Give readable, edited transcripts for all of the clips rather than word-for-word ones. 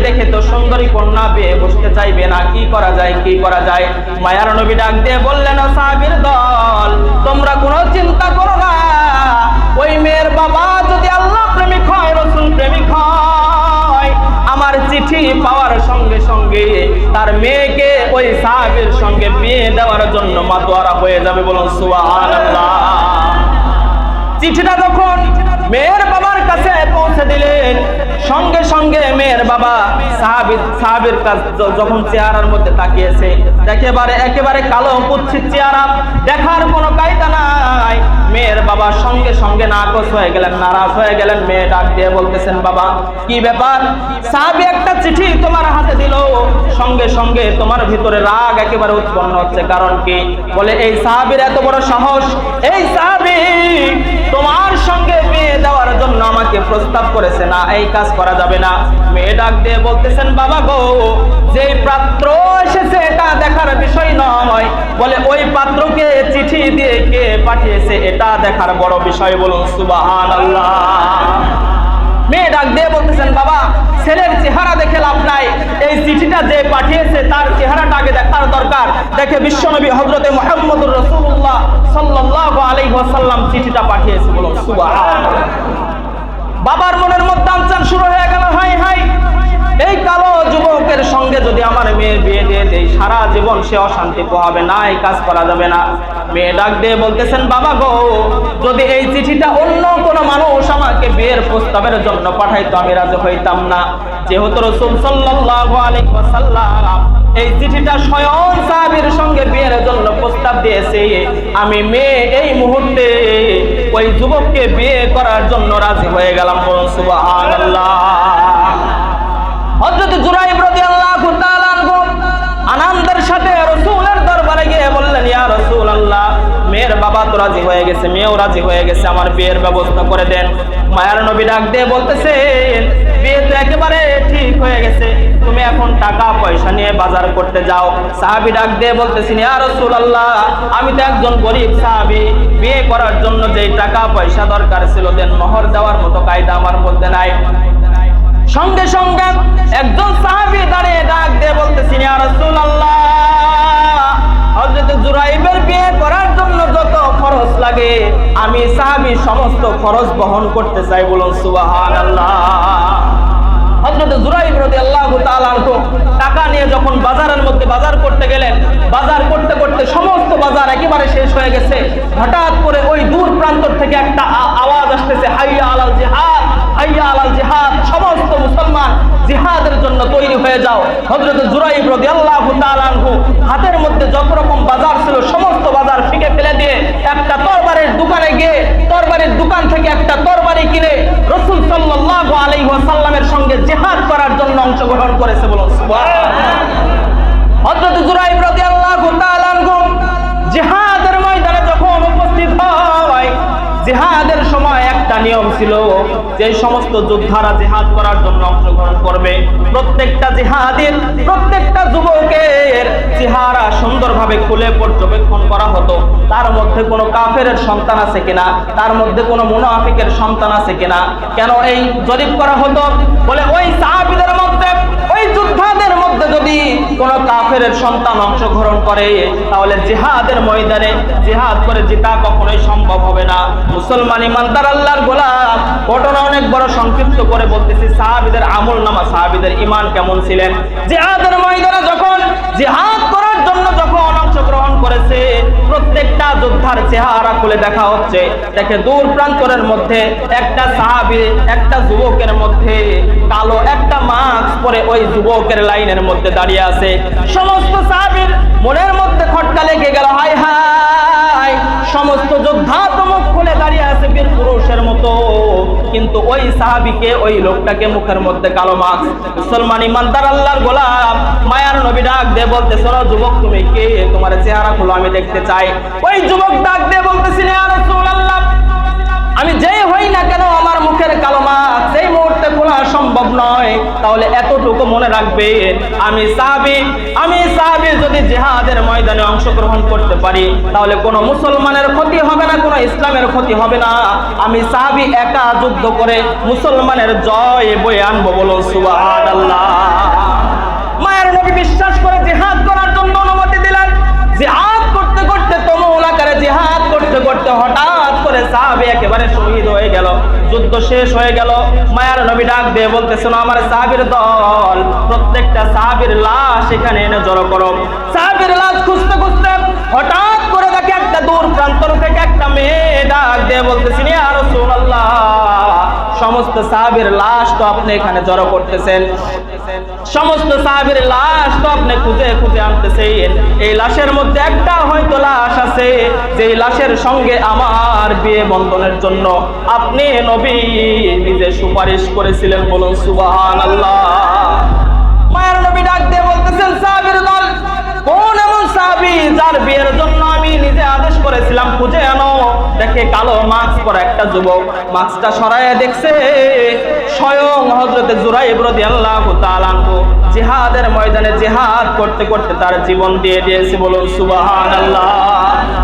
দেখে তো সুন্দরী কন্যা বিয়ে বসতে চাইবে না, কি করা যায়, কি করা যায়? মায়ার নবী ডাক দিয়ে বললেন, ও সাহাবীর দল, তোমরা কোনো চিন্তা করো না। ওই মেয়ের বাবা যদি আল্লাহ প্রেমিক হয়, রাসূল প্রেমিক হয়, আমার চিঠি পাওয়ার সঙ্গে সঙ্গে তার মেয়েকে ওই সাহাবীর সঙ্গে বিয়ে দেওয়ার জন্য মাতোয়ারা হয়ে যাবে। বলুন সুবহানাল্লাহ। চিঠিটা যখন মেয়ের বাবার কাছে পৌঁছে দিলেন, সঙ্গে সঙ্গে মেয়ের বাবা সাহাবীর কাছে যখন চেহারার মধ্যে তাকিয়েছে, একেবারে কালো কুৎসিত চেহারা, দেখার কোনো কায়দা নাই। মেয়ের বাবা সঙ্গে সঙ্গে নাকচ হয়ে গেলেন, নারাজ হয়ে গেলেন। মেয়ে ডাক দিয়ে বলতেছেন, বাবা কি ব্যাপার? সাহাবী একটা চিঠি তোমার হাতে দিল, সঙ্গে সঙ্গে তোমার ভিতরে রাগ একেবারে উৎপন্ন হচ্ছে, কারণ কি? বলে এই সাহাবীর এত বড় সাহস, এই সাহাবী তোমার সঙ্গে বিয়ে দেওয়ার জন্য আমাকে প্রস্তাব করেছে, না এই কাজ করা যাবে না। মেয়ে ডাক দিয়ে বলতেছেন, বাবা গো, যে পাত্র এসেছে এটা দেখার বিষয় নয়, বলে ওই পাত্রকে চিঠি দিয়ে কে পাঠিয়েছে এটা দেখার বড় বিষয়। বলুন সুবহানাল্লাহ। মেয়ে ডাক দিয়ে বলতেছেন, বাবা ছেলের চেহারা দেখে লাভ নাই, এই চিঠিটা যে পাঠিয়েছে তার চেহারাটা আগে দেখার দরকার। দেখে বিশ্বনবী হযরতে মুহাম্মদুর রাসূলুল্লাহ সাল্লাল্লাহু আলাইহি ওয়াসাল্লাম চিঠিটা পাঠিয়েছে। বলুন সুবহানাল্লাহ। বাবার মনের মধ্যে আনচান শুরু হয়ে গেল, হাই হাই, এই কালো যুবকের সঙ্গে যদি আমার মেয়ের বিয়ে দিয়ে দেই, সারা জীবন সে অশান্তি পোহাবে, না এই কাজ করা যাবে না। মেয়ে ডাক দিয়ে বলতেছেন, বাবা গো, যদি এই চিঠিটা অন্য কোনো মানুষ আমাকে বিয়ের প্রস্তাবের জন্য পাঠাইতো আমি রাজি হইতাম না। যেহেতু রাসূল সাল্লাল্লাহু আলাইহি ওয়াসাল্লাম এই চিঠিটা স্বয়ং সাহাবীর সঙ্গে বিয়ের জন্য প্রস্তাব দিয়েছে, আমি মেয়ে এই মুহূর্তে ওই যুবককে বিয়ে করার জন্য রাজি হয়ে গেলাম। বলুন সুবহানাল্লাহ। হযরত জুরাইব রাদিয়াল্লাহু তাআলা আনহু আনন্দের সাথে রাসূলের দরবারে গিয়ে বললেন, ইয়া রাসূলুল্লাহ, মেয়ের বাবা তো রাজি হয়ে গেছে, মেয়েও রাজি হয়ে গেছে, আমার বিয়ের ব্যবস্থা করে দেন। মায়ার নবী ডাক দিয়ে বলতেছেন, বিয়ে তো একেবারে ঠিক হয়ে গেছে, তুমি এখন টাকা পয়সা নিয়ে বাজার করতে যাও। সাহাবী ডাক দিয়ে বলতেছেন, ইয়া রাসূলুল্লাহ, আমি তো একজন গরীব সাহাবী, বিয়ে করার জন্য যেই টাকা পয়সা দরকার ছিল দেন, মোহর দেওয়ার মতো কায়দা আমার মধ্যে নাই। সঙ্গে সঙ্গে একজন সাহাবী দাঁড়িয়ে ডাক দিয়ে বলতেছেন, ইয়া রাসূলুল্লাহ, হযরত জুরাইবের বিয়ে করার জন্য যত খরচ লাগে আমি সাহাবী সমস্ত খরচ বহন করতে চাই। বলুন সুবহানাল্লাহ। হযরত জুরাইব রাদিয়াল্লাহু তাআলা আনহু টাকা নিয়ে যখন বাজারের মধ্যে বাজার করতে গেলেন, বাজার করতে করতে সমস্ত বাজার একেবারে শেষ হয়ে গেছে। হঠাৎ করে ওই দূর প্রান্ত থেকে একটা আওয়াজ আসতেছে, হাইয়া আলাল জিহাদ, হাইয়া আলাল জিহাদ, সমস্ত মুসলমান জিহাদের জন্য তৈরি হয়ে যাও। হযরত জুরাইব রাদিয়াল্লাহু তাআলা আনহু হাতের মধ্যে যত রকম বাজার ছিল সমস্ত বাজার ফিকে ফেলে দিয়ে একটা তরবারির দোকানে গিয়ে তরবারির দোকান থেকে একটা তরবারি কিনে রাসূল সাল্লাল্লাহু আলাইহি ওয়াসাল্লামের সঙ্গে জিহাদ করার জন্য অংশগ্রহণ করেছে। বলুন সুবহানাল্লাহ। হযরত জুরাইব রাদিয়াল্লাহু তাআলা আনহু জিহাদের ময়দানে যখন উপস্থিত হয়, জিহাদের সময় একটা নিয়ম ছিল, যে সমস্ত যোদ্ধারা জিহাদ করার জন্য অংশগ্রহণ করবে প্রত্যেকটা জিহাদের প্রত্যেকটা যুবকের চেহারা সুন্দরভাবে খুলে পর্যবেক্ষণ করা হতো, তার মধ্যে কোনো কাফেরের সন্তান আছে কিনা, তার মধ্যে কোনো মুনাফিকের সন্তান আছে কিনা। কেন এই জরিপ করা হতো? বলে ওই সাহাবীদের মধ্যে, ওই যোদ্ধাদের মধ্যে যদি কোনো কাফেরের সন্তান অংশগ্রহণ করে তাহলে জিহাদের ময়দানে জিহাদ করে জেতা কখনোই সম্ভব হবে না। মুসলমান ইমানদার আল্লাহর গোলাম, ঘটনা অনেক বড় সংক্ষিপ্ত করে বলতেছি, সাহাবীদের আমল নামা, সাহাবীদের ঈমান কেমন ছিলেন। জিহাদের ময়দানে যখন জিহাদ করার জন্য যখন অংশগ্রহণ করেছে প্রত্যেকটা যোদ্ধার চেহারা খুলে দেখা হচ্ছে, দেখে দূর প্রান্তরের মধ্যে একটা সাহাবী একটা যুবকের মধ্যে কালো একটা মাস্ক পরে ওই যুবকের লাইনের মধ্যে দাঁড়িয়ে আছে। সমস্ত সাহাবীর মনের মধ্যে খটকা লেগে গেল, হায় হায়, সমস্ত যোদ্ধা তো মুখ খুলে দাঁড়িয়ে আছে বীর পুরুষের মতো, কিন্তু ওই সাহাবীকে, ওই লোকটাকে মুখের মধ্যে কালো মাস্ক। মুসলমান ইমানদার আল্লাহর গোলাম, মায়ার নবী ডাক দিয়ে বলতে, শোনো যুবক, তুমি কে? তোমার চেহারা খুলো, আমি দেখতে চাই। ওই যুবক ডাক দিয়ে বলতেছিল, ইয়া রাসূলুল্লাহ, আমি যেই হই না কেন আমার মুখের কালো মাস্ক সেই মুহূর্তে খোলা সম্ভব নয়, তাহলে এতটুকু মনে রাখবেন, আমি সাহাবী যদি জিহাদের ময়দানে অংশগ্রহণ করতে পারি তাহলে কোনো মুসলমানের ক্ষতি হবে না, কোনো ইসলামের ক্ষতি হবে না। আমি সাহাবী একা যুদ্ধ করে মুসলমানের জয় বয়ে আনবো। বলো সুবহানাল্লাহ। সাহাবী একেবারে শহীদ হয়ে গেল, যুদ্ধ শেষ হয়ে গেল। মায়ার নবী ডাক দিয়ে বলতেছেন, আমার সাহাবীর দল, প্রত্যেকটা সাহাবীর লাশ এখানে এনে জড়ো করো। সাহাবীর লাশ খুঁজতে খুঁজতে হঠাৎ করে দেখে একটা দূর প্রান্তর থেকে একটা মেয়ে ডাক দিয়ে বলতেছেন, ইয়া রাসূলুল্লাহ, সমস্ত সাহাবীর লাশ তো আপনি এখানে জড়ো করতেছেন, সমস্ত সাহাবীর লাশ তো আপনি খুঁজে খুঁজে আনতেছেন, এই লাশের মধ্যে একটা হয়তো লাশ আছে যে লাশের সঙ্গে আমার বিয়ে বন্ধনের জন্য আপনি নবী নিজে সুপারিশ করেছিলেন। বলুন সুবহানাল্লাহ। মায়ের নবী ডাক দিয়ে বলতেছেন, সাহাবীর দল, কোন এমন সাহাবী যার বিয়ের জন্য আমি নিজে আদেশ করেছিলাম, খুঁজে আনো। দেখে কালো মাস্ক পরা একটা যুবক, মাস্কটা সরাইয়া দেখছে স্বয়ং হযরতে জুরাইব রাদিয়াল্লাহু তাআলা আনহু জিহাদের ময়দানে জিহাদ করতে করতে তার জীবন দিয়ে দিয়েছে। বলুন সুবহানাল্লাহ।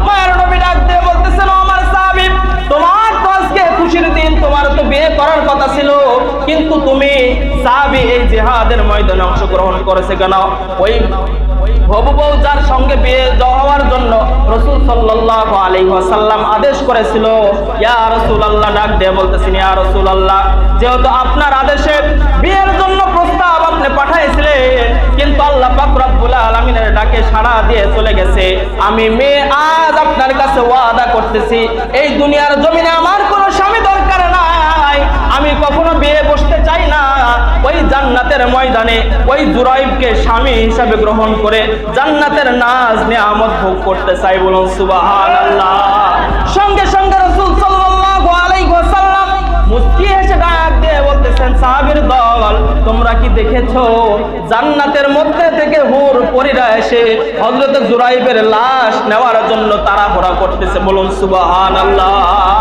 মায়ের নবী ডাক দিয়ে বলতেছেন, আমার সাহাবী, তোমার তো আজকে খুশির দিন, তোমার তো বিয়ে করার কথা ছিল, কিন্তু তুমি সাহাবী এই জিহাদের ময়দানে অংশগ্রহণ করেছে কেন? ওই হবু বউ যার সঙ্গে বিয়ে হওয়ার জন্য রাসূল সাল্লাল্লাহু আলাইহি ওয়াসাল্লাম আদেশ করেছিল, ইয়া রাসূলুল্লাহ ডাক দিয়ে বলতেছেন, ইয়া রাসূলুল্লাহ, যেহেতু আপনার আদেশে বিয়ের জন্য প্রস্তাব আপনি পাঠাইছিলেন, কিন্তু আল্লাহ পাক রব্বুল আলামিনের ডাকে সাড়া দিয়ে চলে গেছে, আমি মেয়ে আজ আপনার কাছে ওয়াদা করতেছি, এই দুনিয়ার জমিনে আমার কোনো স্বামী দরকার নাই, আমি কখনো বিয়ে বসতে চাই না, ওই জান্নাতের ময়দানে ওই জুরাইবকে স্বামী হিসাবে গ্রহণ করে জান্নাতের নাজ নিয়ামত ভোগ করতে চাই। বলুন সুবহানাল্লাহ। সঙ্গে সঙ্গে রাসূল সাল্লাল্লাহু আলাইহি ওয়াসাল্লাম মুস্কি হেসে ডাক দিয়ে বলতেছেন, সাহাবীর দল, তোমরা কি দেখেছো জান্নাতের মধ্যে থেকে হুর পরীরা এসে হযরত জুরাইবের লাশ নেওয়ার জন্য তাড়াহুড়া করতেছে? বলুন সুবহানাল্লাহ।